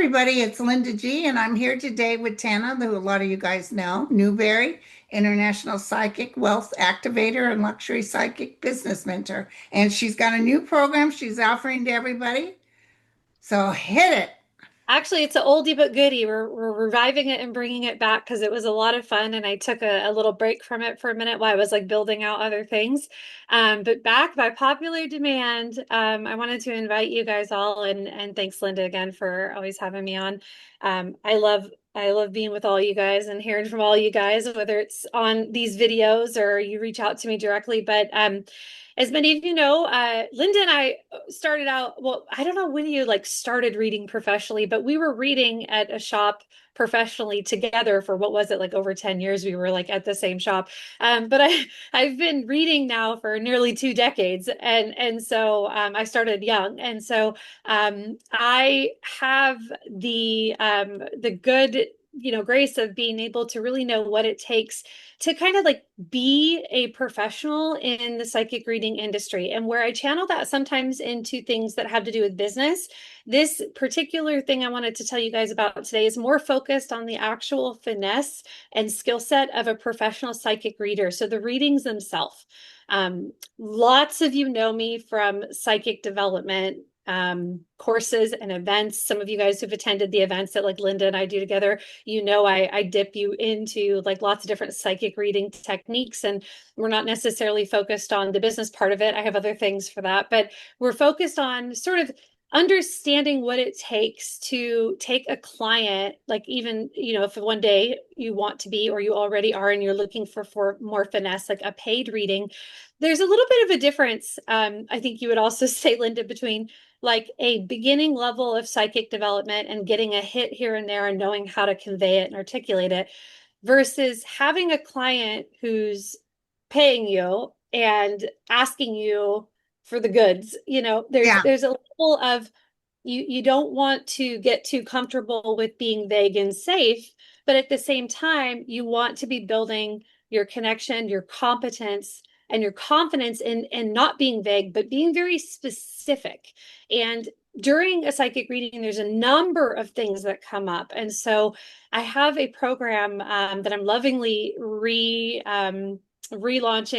everybody. It's Linda G, and I'm here today with Tana, who a lot of you guys know, Newberry, international psychic, wealth activator, and luxury psychic business mentor. And she's got a new program she's offering to everybody. So hit it. Actually, it's an oldie but goodie. We're reviving it and bringing it back because it was a lot of fun, and I took a little break from it for a minute while I was like building out other things. But back by popular demand, I wanted to invite you guys all, and thanks, Linda, again for always having me on. I love being with all you guys and hearing from all you guys, whether it's on these videos or you reach out to me directly. But as many of you know, Linda and I started out, well, I don't know when you like started reading professionally, but we were reading at a shop professionally together for what was it, like over 10 years we were like at the same shop. I've been reading now for nearly 2 decades, and so I started young. And so I have the good grace of being able to really know what it takes to kind of like be a professional in the psychic reading industry, and where I channel that sometimes into things that have to do with business. This particular thing I wanted to tell you guys about today is more focused on the actual finesse and skill set of a professional psychic reader. So the readings themselves. Lots of you know me from psychic development courses and events. Some of you guys who've attended the events that like Linda and I do together, I dip you into like lots of different psychic reading techniques, and we're not necessarily focused on the business part of it. I have other things for that, but we're focused on sort of understanding what it takes to take a client, like even, if one day you want to be, or you already are, and you're looking for more finesse, like a paid reading. There's a little bit of a difference, I think you would also say, Linda, between like a beginning level of psychic development and getting a hit here and there and knowing how to convey it and articulate it versus having a client who's paying you and asking you for the goods. There's Yeah. there's a level of you don't want to get too comfortable with being vague and safe, but at the same time, you want to be building your connection, your competence, and your confidence in not being vague, but being very specific. And during a psychic reading, there's a number of things that come up. And so I have a program that I'm lovingly relaunching.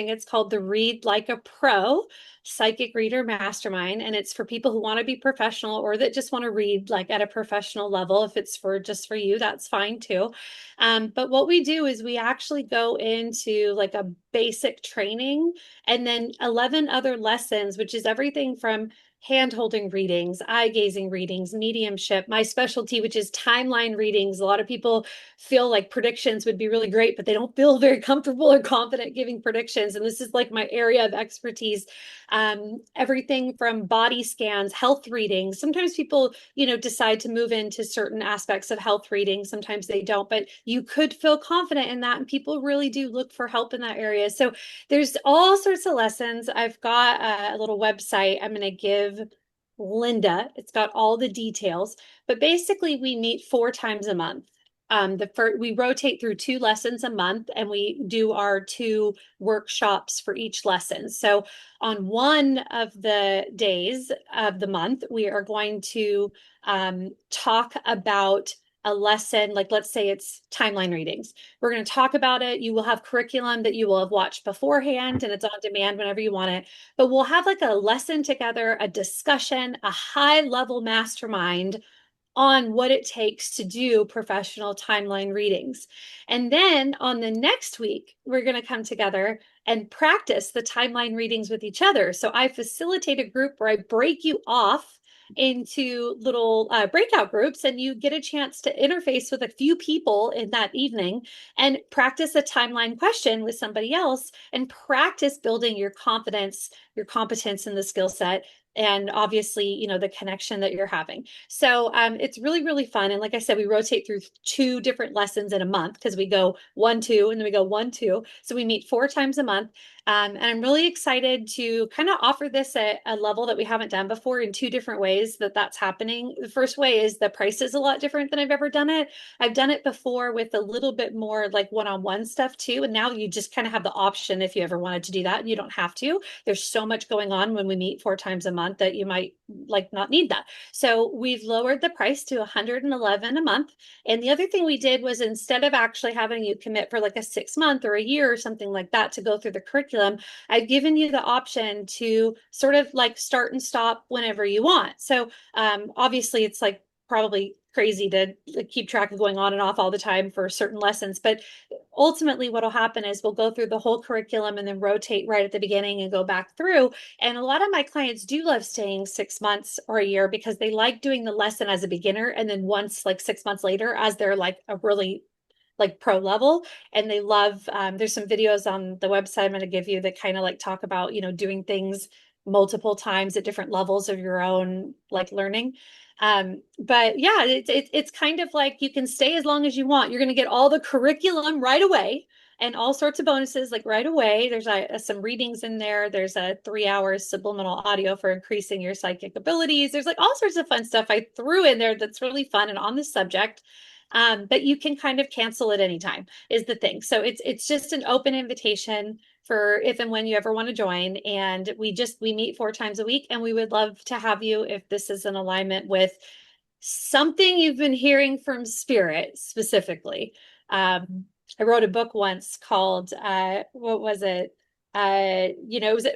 It's called the Read Like a Pro Psychic Reader Mastermind, and it's for people who want to be professional or that just want to read like at a professional level. If it's for just for you, that's fine too. But what we do is we actually go into like a basic training and then 11 other lessons, which is everything from hand holding readings, eye gazing readings, mediumship, my specialty, which is timeline readings. A lot of people feel like predictions would be really great, but they don't feel very comfortable or confident giving predictions. And this is like my area of expertise. Everything from body scans, health readings. Sometimes people, decide to move into certain aspects of health reading. Sometimes they don't, but you could feel confident in that. And people really do look for help in that area. So there's all sorts of lessons. I've got a little website I'm going to give Linda. It's got all the details, but basically we meet 4 times a month. We rotate through 2 lessons a month, and we do our 2 workshops for each lesson. So on one of the days of the month, we are going to talk about a lesson, like let's say it's timeline readings. We're going to talk about it. You will have curriculum that you will have watched beforehand, and it's on demand whenever you want it. But we'll have like a lesson together, a discussion, a high level mastermind on what it takes to do professional timeline readings. And then on the next week, we're going to come together and practice the timeline readings with each other. So I facilitate a group where I break you off into little breakout groups, and you get a chance to interface with a few people in that evening and practice a timeline question with somebody else and practice building your confidence, your competence in the skill set, and obviously, the connection that you're having. So it's really, really fun. And like I said, we rotate through 2 different lessons in a month because we go 1, 2, and then we go 1, 2. So we meet 4 times a month. And I'm really excited to kind of offer this at a level that we haven't done before in 2 different ways that's happening. The first way is the price is a lot different than I've ever done it. I've done it before with a little bit more like one-on-one stuff too. And now you just kind of have the option if you ever wanted to do that. You don't have to. There's so much going on when we meet 4 times a month that you might like not need that. So we've lowered the price to 111 a month. And the other thing we did was instead of actually having you commit for like a 6 month or a year or something like that to go through the curriculum, I've given you the option to sort of like start and stop whenever you want. So obviously it's like probably crazy to like, keep track of going on and off all the time for certain lessons, but ultimately what will happen is we'll go through the whole curriculum and then rotate right at the beginning and go back through. And a lot of my clients do love staying 6 months or a year because they like doing the lesson as a beginner. And then once like 6 months later, as they're like a really like pro level, and they love there's some videos on the website I'm going to give you that kind of like talk about, doing things multiple times at different levels of your own like learning. But yeah, it's kind of like you can stay as long as you want. You're going to get all the curriculum right away and all sorts of bonuses like right away. There's some readings in there. There's a 3 hours subliminal audio for increasing your psychic abilities. There's like all sorts of fun stuff I threw in there that's really fun and on this subject. But you can kind of cancel at any time is the thing. So it's just an open invitation for if and when you ever want to join. And we meet 4 times a week, and we would love to have you if this is in alignment with something you've been hearing from spirit specifically. I wrote a book once called what was it? It was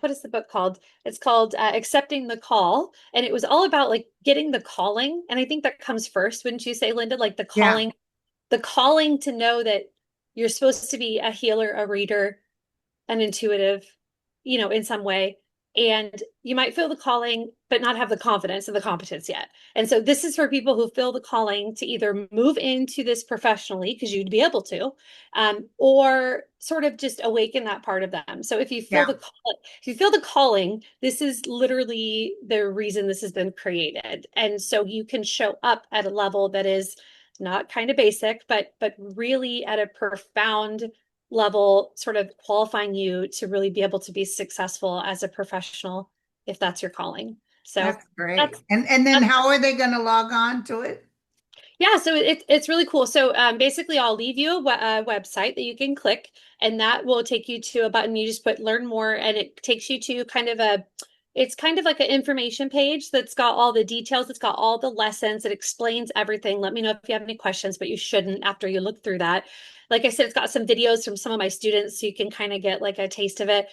what is the book called? It's called Accepting the Call, and it was all about like getting the calling. And I think that comes first, wouldn't you say, Linda? Like Yeah, the calling to know that you're supposed to be a healer, a reader, an intuitive, in some way. And you might feel the calling, but not have the confidence and the competence yet. And so this is for people who feel the calling to either move into this professionally, because you'd be able to, or sort of just awaken that part of them. So yeah, if you feel the calling, this is literally the reason this has been created. And so you can show up at a level that is not kind of basic, but really at a profound level, sort of qualifying you to really be able to be successful as a professional if that's your calling. So that's great. that's And then that's how are they going to log on to it? yeah, so it's really cool. So basically, I'll leave you a website that you can click, and that will take you to a button. You just put learn more, and it takes you to it's kind of like an information page that's got all the details. It's got all the lessons. It explains everything. Let me know if you have any questions, but you shouldn't after you look through that. Like I said, it's got some videos from some of my students, so you can kind of get like a taste of it.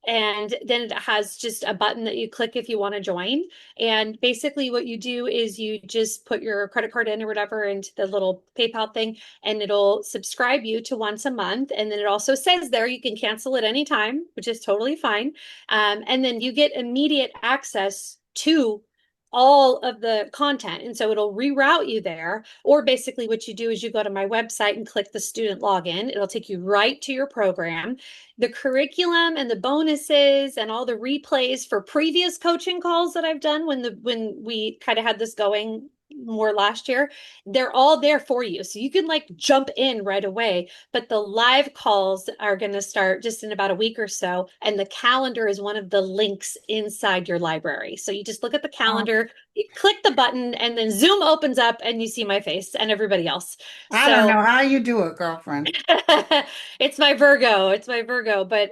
And then it has just a button that you click if you want to join. And basically, what you do is you just put your credit card in or whatever into the little PayPal thing, and it'll subscribe you to once a month. And then it also says there you can cancel at any time, which is totally fine. And then you get immediate access to all of the content. And so it'll reroute you there. Or basically, what you do is you go to my website and click the student login. It'll take you right to your program. The curriculum and the bonuses and all the replays for previous coaching calls that I've done when we kind of had this going more last year, they're all there for you. So you can like jump in right away. But the live calls are going to start just in about a week or so. And the calendar is one of the links inside your library. So you just look at the Oh, calendar, you click the button, and then Zoom opens up and you see my face and everybody else. I don't So know how you do it, girlfriend. it's my Virgo. It's my Virgo. But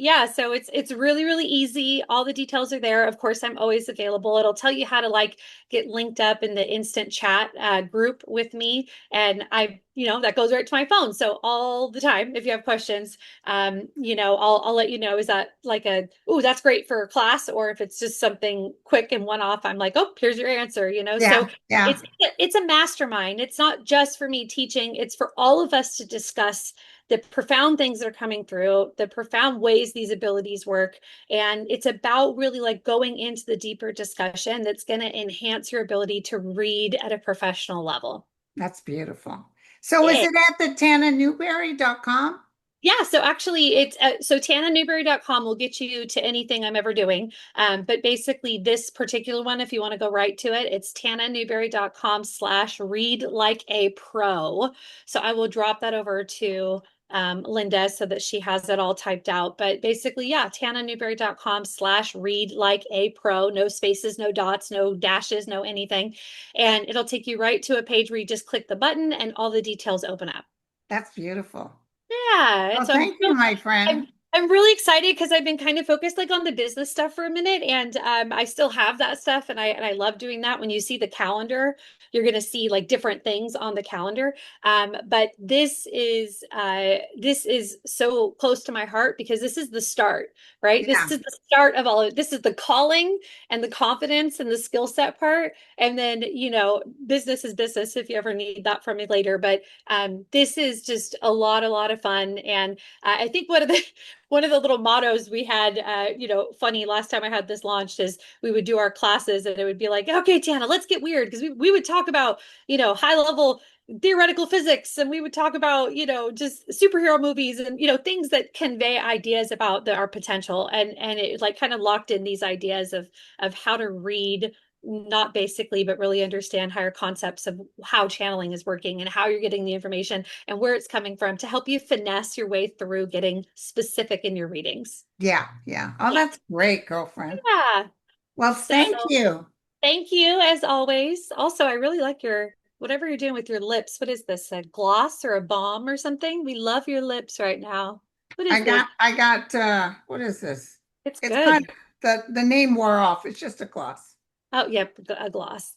yeah, so it's really, really easy. All the details are there. Of course, I'm always available. It'll tell you how to like get linked up in the instant chat group with me. And that goes right to my phone. So all the time, if you have questions, I'll let you know, is that like that's great for class, or if it's just something quick and one off, I'm like, oh, here's your answer. So Yeah, yeah, it's a mastermind. It's not just for me teaching, it's for all of us to discuss the profound things that are coming through, the profound ways these abilities work. And it's about really like going into the deeper discussion that's going to enhance your ability to read at a professional level. that's beautiful. So is Yeah. it at the tananewberry.com? Yeah, so actually it's so tananewberry.com will get you to anything I'm ever doing. But basically this particular one, if you want to go right to it, it's tananewberry.com/read like a pro. So I will drop that over to Linda so that she has it all typed out. But basically, yeah, tananewberry.com/read like a pro, no spaces, no dots, no dashes, no anything. And it'll take you right to a page where you just click the button and all the details open up. That's beautiful. Yeah, and Oh, so I'm thank you, my I'm friend. I'm really excited because I've been kind of focused like on the business stuff for a minute, and I still have that stuff, and I love doing that. When you see the calendar, you're going to see like different things on the calendar. But this is so close to my heart because this is the start, right? This Yeah, is the start of all of this is the calling and the confidence and the skill set part, and then business is business if you ever need that from me later. But this is just a lot of fun, and I think one of the little mottos we had, funny last time I had this launched is we would do our classes and it would be like, okay, Tana, let's get weird. Because we would talk about, high level theoretical physics and we would talk about, just superhero movies and, things that convey ideas about our potential. And it like kind of locked in these ideas of how to read not basically, but really understand higher concepts of how channeling is working and how you're getting the information and where it's coming from to help you finesse your way through getting specific in your readings. yeah, yeah. Oh, Yeah. that's great, girlfriend. Yeah. Well, So thank you. thank you as always. Also, I really like your whatever you're doing with your lips. What is this? A gloss or a balm or something? We love your lips right now. What is this? I got what is this? It's It's kind good. of the name wore off. It's just a gloss. Oh, yep, a gloss.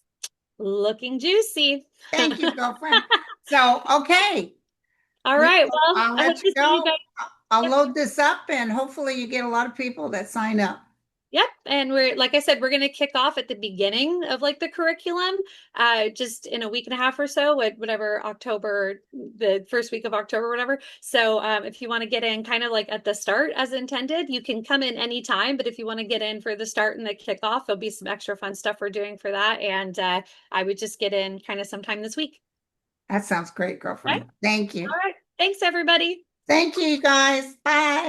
Looking juicy. Thank you, girlfriend. So, okay. All right. Well, I'll I hope let you to see you go. guys. I'll Yep. load this up and hopefully you get a lot of people that sign up. Yep. And we're, like I said, we're going to kick off at the beginning of like the curriculum, just in a week and a half or so, whatever October, the first week of October, whatever. So, if you want to get in kind of like at the start as intended, you can come in anytime. But if you want to get in for the start and the kickoff, there'll be some extra fun stuff we're doing for that. And, I would just get in kind of sometime this week. That sounds great, Right. girlfriend. Thank you. All right. Thanks, everybody. Thank you, guys. Bye.